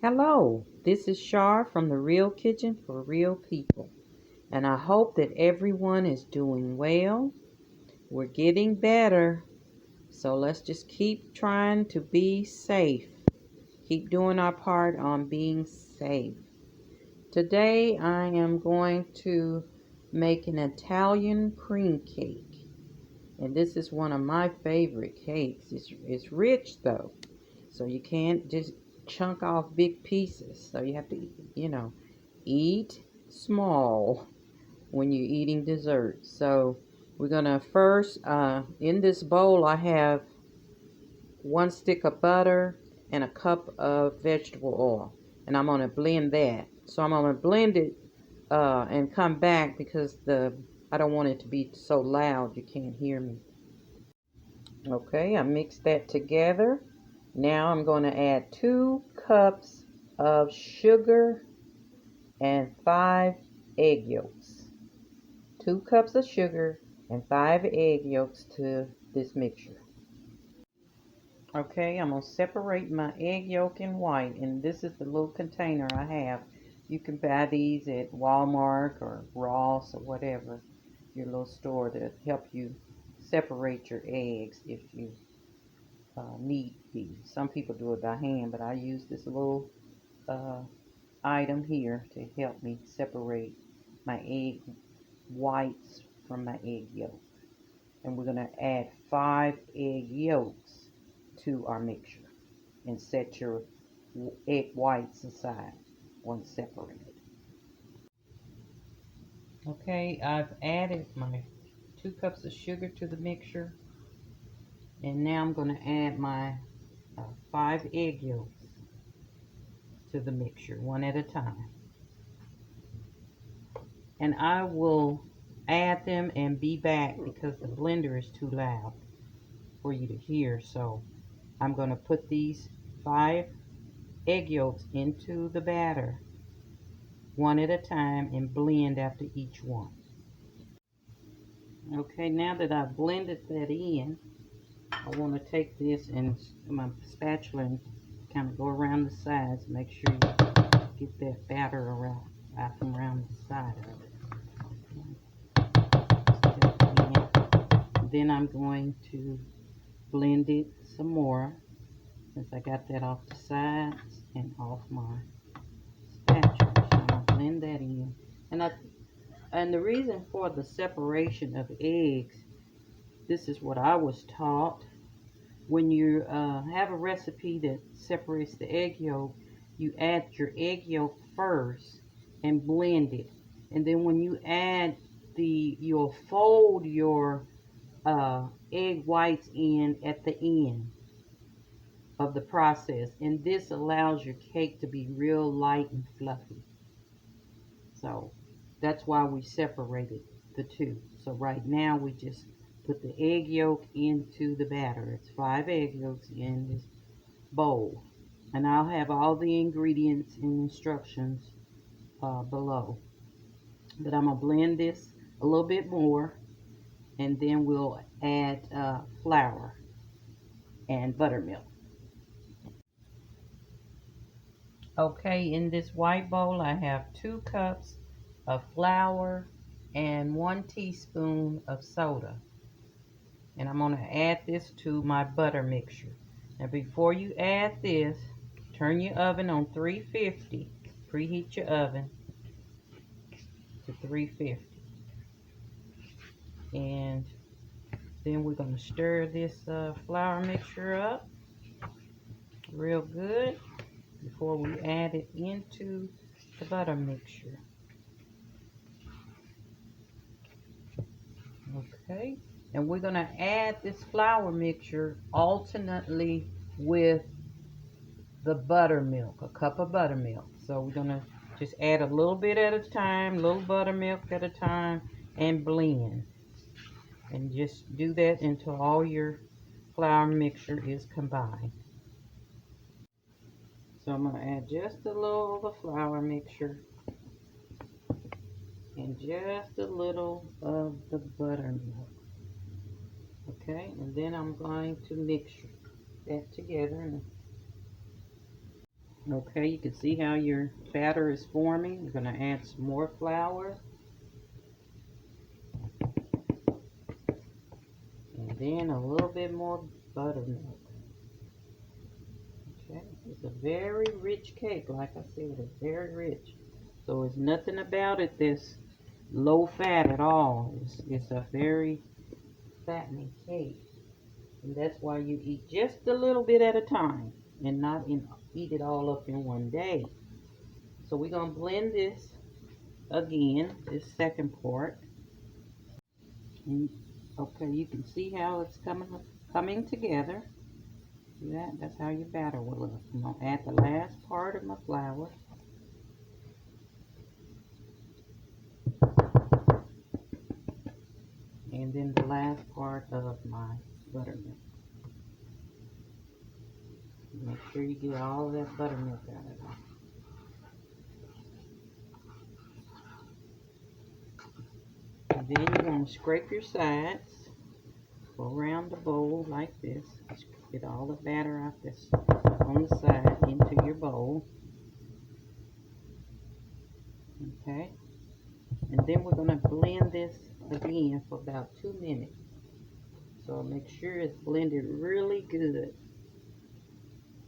Hello, this is Shar from the Real Kitchen for Real People, and I hope that everyone is doing well. We're getting better, so let's just keep trying to be safe. Keep doing our part on being safe. Today I am going to make an Italian cream cake, and this is one of my favorite cakes. It's rich though, so you can't just chunk off big pieces. So you have to, eat small when you're eating dessert. So we're gonna first, in this bowl, I have 1 stick of butter and a cup of vegetable oil, and I'm gonna blend that. So I'm gonna blend it and come back because I don't want it to be so loud you can't hear me. Okay, I mixed that together. Now I'm going to add 2 cups of sugar and 5 egg yolks. 2 cups of sugar and 5 egg yolks to this mixture. Okay, I'm going to separate my egg yolk and white, and this is the little container I have. You can buy these at Walmart or Ross or whatever, your little store to help you separate your eggs if you need be. Some people do it by hand, but I use this little uh, item here to help me separate my egg whites from my egg yolk. And we're going to add 5 egg yolks to our mixture and set your egg whites aside once separated. Okay, I've added my 2 cups of sugar to the mixture, and now I'm going to add my 5 egg yolks to the mixture one at a time. And I will add them and be back because the blender is too loud for you to hear. So I'm going to put these 5 egg yolks into the batter one at a time and blend after each one. Okay, now that I've blended that in, I want to take this and my spatula and kind of go around the sides, make sure you get that batter around the side of it. Then I'm going to blend it some more since I got that off the sides and off my spatula. So I'm going to blend that in. And the reason for the separation of eggs, this is what I was taught. When you have a recipe that separates the egg yolk, you add your egg yolk first and blend it. And then when you add you'll fold your egg whites in at the end of the process, and this allows your cake to be real light and fluffy. So that's why we separated the two. So right now we just put the egg yolk into the batter. It's 5 egg yolks in this bowl, and I'll have all the ingredients and instructions below. But I'm gonna blend this a little bit more, and then we'll add flour and buttermilk. Okay, in this white bowl I have 2 cups of flour and 1 teaspoon of soda. And I'm going to add this to my butter mixture. Now before you add this, turn your oven on 350. Preheat your oven to 350. And then we're going to stir this flour mixture up real good before we add it into the butter mixture. Okay, and we're going to add this flour mixture alternately with the buttermilk, a cup of buttermilk. So we're going to just add a little bit at a time, little buttermilk at a time, and blend. And just do that until all your flour mixture is combined. So I'm going to add just a little of the flour mixture and just a little of the buttermilk. Okay, and then I'm going to mix that together. Okay, you can see how your batter is forming. We're going to add some more flour. And then a little bit more buttermilk. Okay, it's a very rich cake. Like I said, it's very rich. So it's nothing about it that's low fat at all. It's a very fattening cake. And that's why you eat just a little bit at a time and not eat it all up in one day. So we're going to blend this again, this second part. And, okay, you can see how it's coming together. See that? That's how your batter will look. I'm going to add the last part of my flour. And then the last part of my buttermilk. Make sure you get all of that buttermilk out of it. And then you're going to scrape your sides. Go around the bowl like this. Get all the batter out this on the side into your bowl. Okay. And then we're going to blend this again for about 2 minutes. So make sure it's blended really good.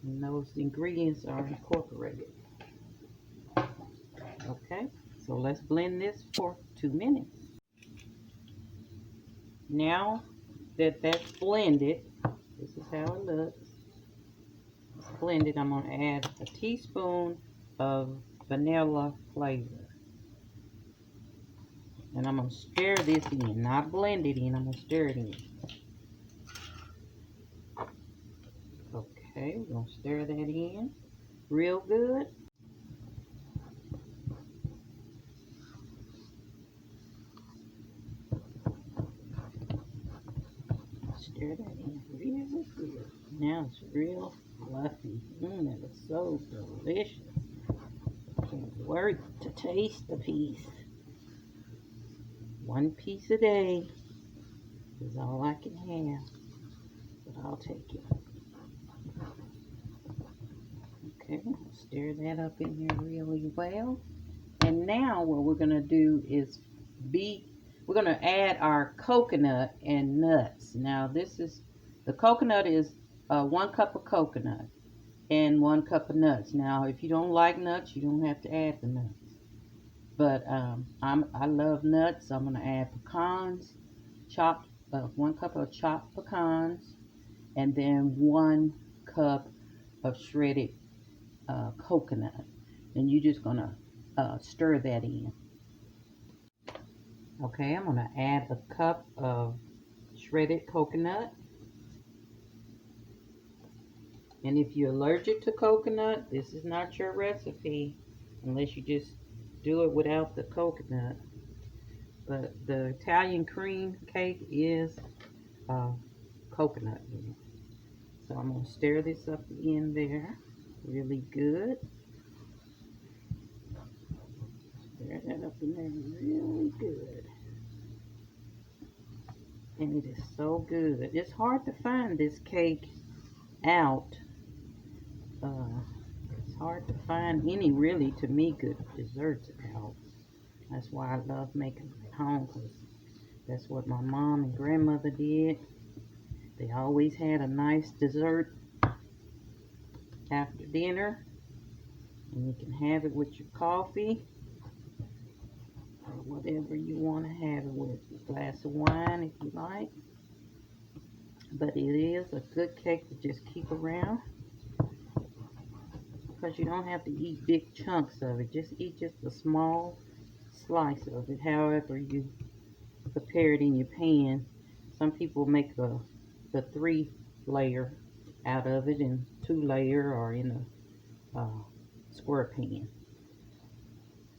And those ingredients are incorporated. Okay. So let's blend this for 2 minutes. Now that that's blended, this is how it looks. It's blended. I'm going to add a teaspoon of vanilla flavor. And I'm going to stir this in, not blend it in, I'm going to stir it in. Okay, we're going to stir that in real good. Stir that in really good. Now it's real fluffy. That looks so delicious. Can't wait to taste the piece. 1 piece a day is all I can have, but I'll take it. Okay, stir that up in here really well. And now what we're going to do is we're going to add our coconut and nuts. Now the coconut is 1 cup of coconut and 1 cup of nuts. Now if you don't like nuts, you don't have to add the nuts. But I love nuts, so I'm going to add pecans, 1 cup of chopped pecans, and then 1 cup of shredded coconut. And you're just going to stir that in. Okay, I'm going to add a cup of shredded coconut. And if you're allergic to coconut, this is not your recipe unless you just do it without the coconut. But the Italian cream cake is coconut in it. So I'm going to stir this up in there really good. Stir that up in there really good. And it is so good. It's hard to find this cake out. It's hard to find any really, to me, good desserts out. That's why I love making them at home, because that's what my mom and grandmother did. They always had a nice dessert after dinner, and you can have it with your coffee or whatever you want to have it with. A glass of wine if you like. But it is a good cake to just keep around, because you don't have to eat big chunks of it. Just eat just a small slice of it, however you prepare it in your pan. Some people make the 3 layer out of it, and 2 layer, or in a square pan.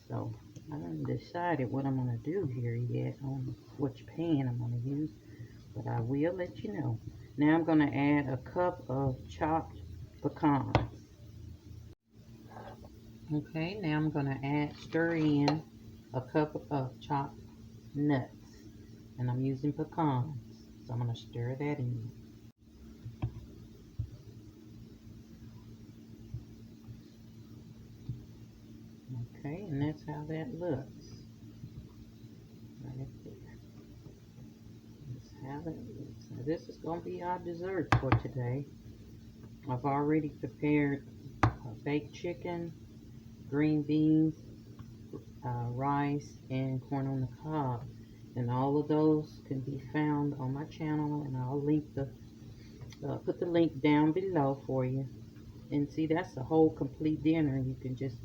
So I haven't decided what I'm going to do here yet on which pan I'm going to use, but I will let you know. Now I'm going to add a cup of chopped pecans. Okay, now I'm going to stir in a cup of chopped nuts, and I'm using pecans, so I'm going to stir that in. Okay, and that's how that looks. Right there. That's how that looks. Now this is going to be our dessert for today. I've already prepared baked chicken, green beans, rice, and corn on the cob. And all of those can be found on my channel, and I'll put the link down below for you. And see, that's a whole complete dinner. You can just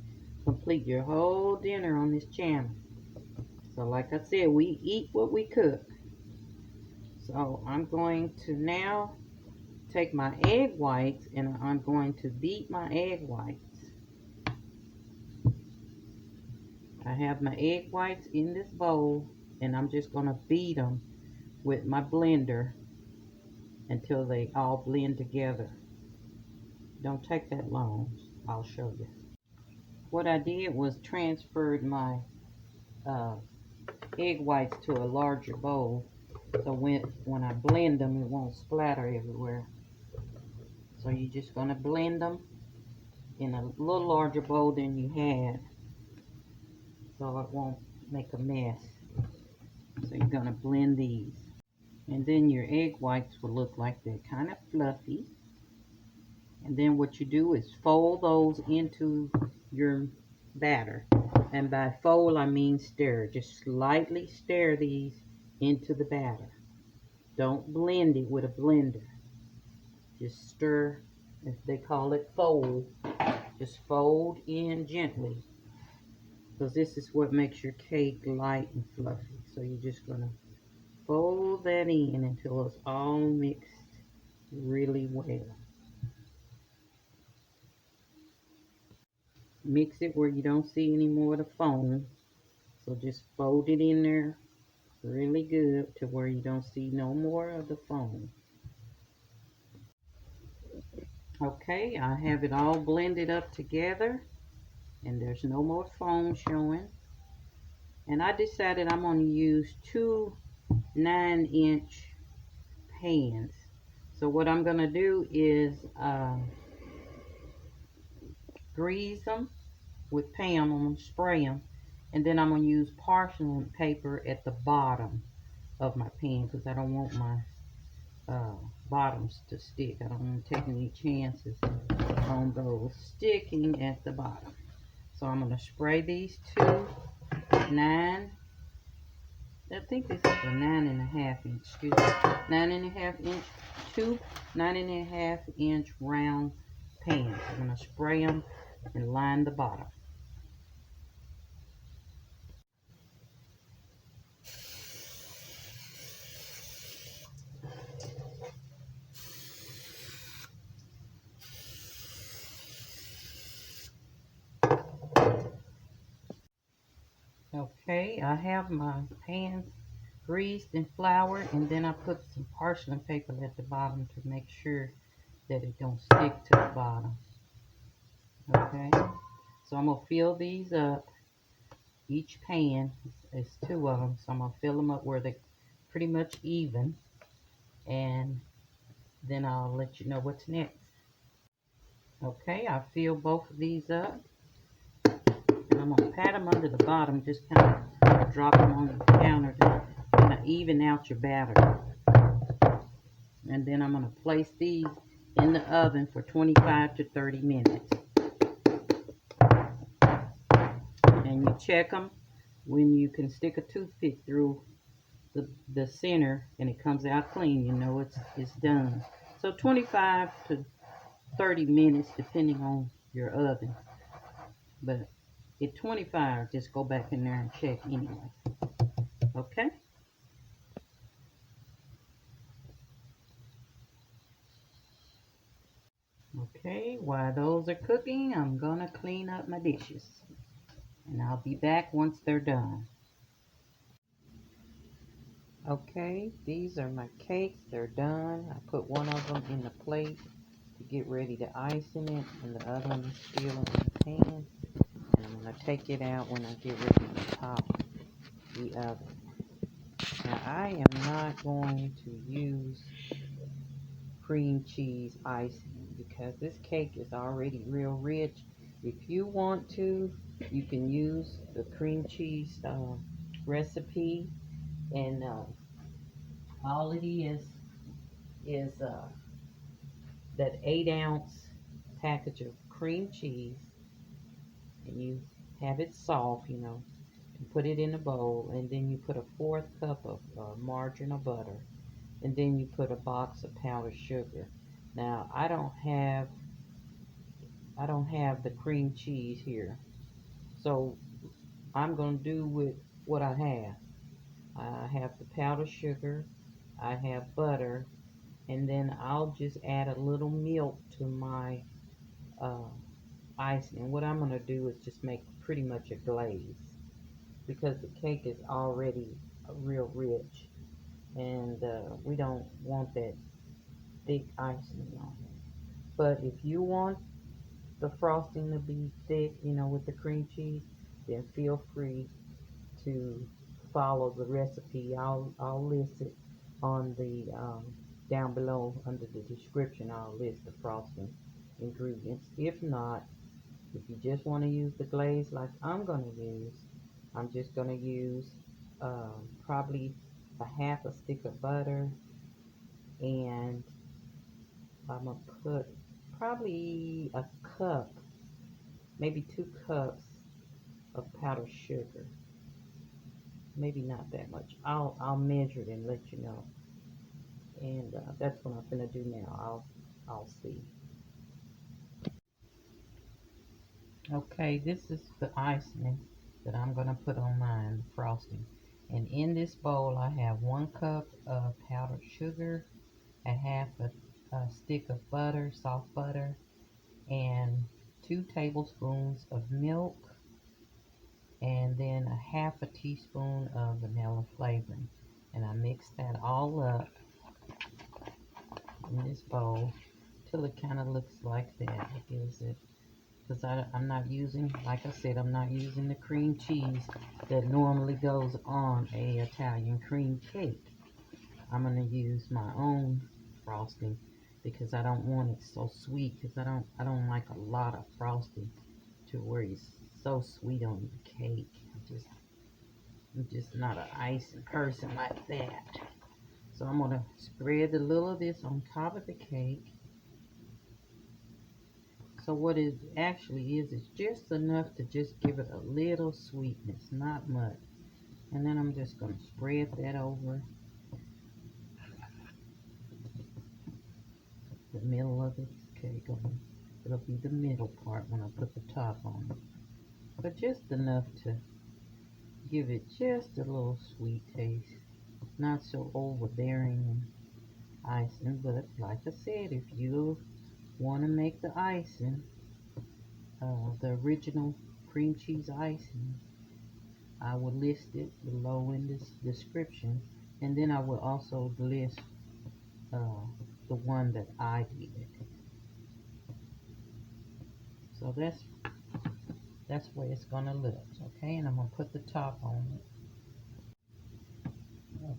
complete your whole dinner on this channel. So like I said, we eat what we cook. So I'm going to now take my egg whites and I'm going to beat my egg whites. I have my egg whites in this bowl and I'm just going to beat them with my blender until they all blend together. Don't take that long. I'll show you. What I did was transferred my egg whites to a larger bowl, so when I blend them, it won't splatter everywhere. So you're just going to blend them in a little larger bowl than you had, so it won't make a mess. So you're going to blend these, and then your egg whites will look like they're kind of fluffy. And then what you do is fold those into your batter. And by fold, I mean stir. Just slightly stir these into the batter. Don't blend it with a blender. Just stir, as they call it, fold. Just fold in gently. Because this is what makes your cake light and fluffy. So you're just going to fold that in until it's all mixed really well. Mix it where you don't see any more of the foam. So just fold it in there really good to where you don't see no more of the foam. Okay, I have it all blended up together and there's no more foam showing. And I decided I'm going to use two 9-inch pans. So what I'm going to do is grease them with Pam. I'm going to spray them. And then I'm going to use parchment paper at the bottom of my pan because I don't want my bottoms to stick. I don't want to take any chances on those sticking at the bottom. So I'm going to spray these two 9, I think this is a 9.5 inch, excuse me, 9.5 inch, two 9.5 inch round pans. I'm going to spray them and line the bottom. Okay, I have my pans greased and floured, and then I put some parchment paper at the bottom to make sure that it don't stick to the bottom. Okay, so I'm going to fill these up. Each pan is 2 of them, so I'm going to fill them up where they're pretty much even, and then I'll let you know what's next. Okay, I fill both of these up, and I'm going to pat them under the bottom, just kind of drop them on the counter to kind of even out your batter. And then I'm going to place these in the oven for 25 to 30 minutes. And you check them when you can stick a toothpick through the center and it comes out clean, you know it's done. So 25 to 30 minutes depending on your oven. But at 25, just go back in there and check anyway. Okay? Okay, while those are cooking, I'm gonna clean up my dishes. And I'll be back once they're done. Okay, these are my cakes. They're done. I put one of them in the plate to get ready to ice in it, and the other one is still in the pan. And I'm going to take it out when I get ready to top the oven. Now, I am not going to use cream cheese icing because this cake is already real rich, If you want to, you can use the cream cheese recipe, and all it is that 8-ounce package of cream cheese, and you have it soft, you know, and put it in a bowl, and then you put a 1/4 cup of margarine or butter, and then you put a box of powdered sugar. Now I don't have the cream cheese here, so I'm gonna do with what I have. I have the powdered sugar, I have butter, and then I'll just add a little milk to my uh, icing. And what I'm gonna do is just make pretty much a glaze, because the cake is already real rich, and we don't want that thick icing on it. But if you want the frosting to be thick, you know, with the cream cheese, then feel free to follow the recipe. I'll list it on the down below under the description. I'll list the frosting ingredients. If not, if you just want to use the glaze like I'm going to use, I'm just going to use probably a 1/2 stick of butter, and I'm going to put probably a cup, maybe 2 cups of powdered sugar. Maybe not that much. I'll measure it and let you know. And that's what I'm gonna do now. I'll see. Okay, this is the icing that I'm gonna put on mine, the frosting. And in this bowl, I have 1 cup of powdered sugar, a 1/2 stick of butter, soft butter, and 2 tablespoons of milk, and then a 1/2 teaspoon of vanilla flavoring. And I mix that all up in this bowl till it kind of looks like that. It gives it, because I'm not using, like I said, I'm not using the cream cheese that normally goes on a Italian cream cake. I'm going to use my own frosting because I don't want it so sweet, because I don't like a lot of frosting to where it's so sweet on the cake. I'm just not an icing person like that. So I'm going to spread a little of this on top of the cake. So what it actually is just enough to just give it a little sweetness, not much. And then I'm just going to spread that over the middle of the cake. It'll be the middle part when I put the top on it. But just enough to give it just a little sweet taste. Not so overbearing and icing, but like I said, if you want to make the icing, the original cream cheese icing, I will list it below in this description, and then I will also list the one that I did. So that's where it's gonna look, okay? And I'm gonna put the top on it.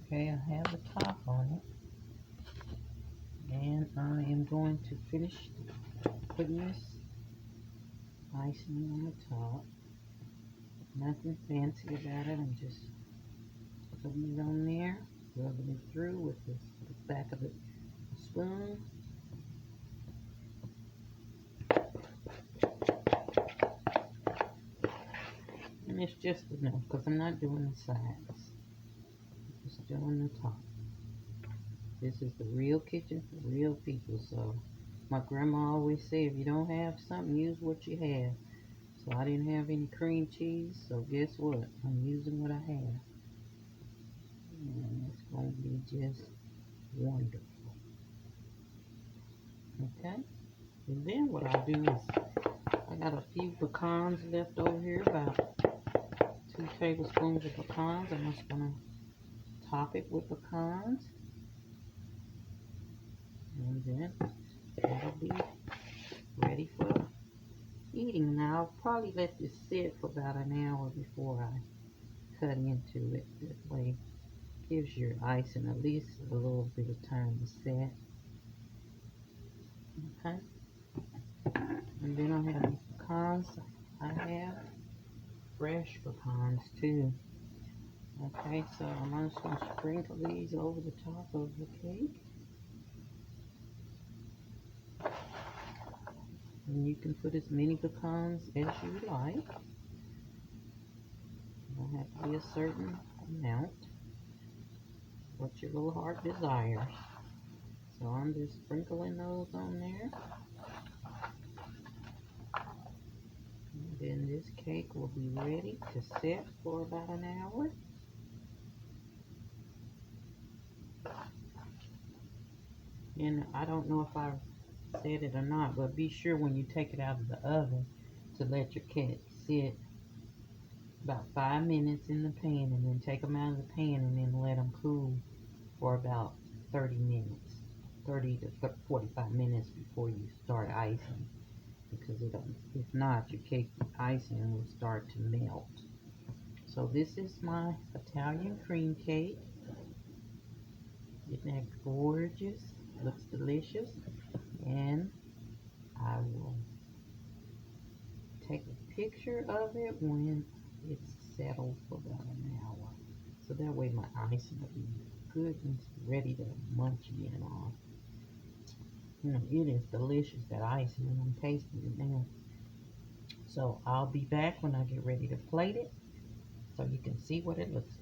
Okay, I have the top on it, and I am going to finish putting this icing on the top. Nothing fancy about it. I'm just putting it on there, rubbing it through with the back of the spoon. And it's just enough because I'm not doing the sides. I'm just doing the top. This is the real kitchen for real people. So my grandma always said, if you don't have something, use what you have. So I didn't have any cream cheese, so guess what? I'm using what I have. And it's going to be just wonderful. Okay? And then what I'll do is, I got a few pecans left over here, about 2 tablespoons of pecans. I'm just going to top it with pecans. And then that'll be ready for eating. Now I'll probably let this sit for about an hour before I cut into it. That way it gives your icing at least a little bit of time to set. Okay. And then I have these pecans. I have fresh pecans too. Okay, so I'm just going to sprinkle these over the top of the cake. And you can put as many pecans as you like. It don't have to be a certain amount. What your little heart desires. So I'm just sprinkling those on there. And then this cake will be ready to set for about an hour. And I don't know if I said it or not, but be sure when you take it out of the oven to let your cake sit about 5 minutes in the pan, and then take them out of the pan and then let them cool for about 30 minutes, 30 to 45 minutes before you start icing, because if not, your cake icing will start to melt. So this is my Italian cream cake. Isn't that gorgeous? Looks delicious. And I will take a picture of it when it's settled for about an hour. So that way my icing will be good and ready to munch in on. It is delicious, that icing, and I'm tasting it now. So I'll be back when I get ready to plate it so you can see what it looks like.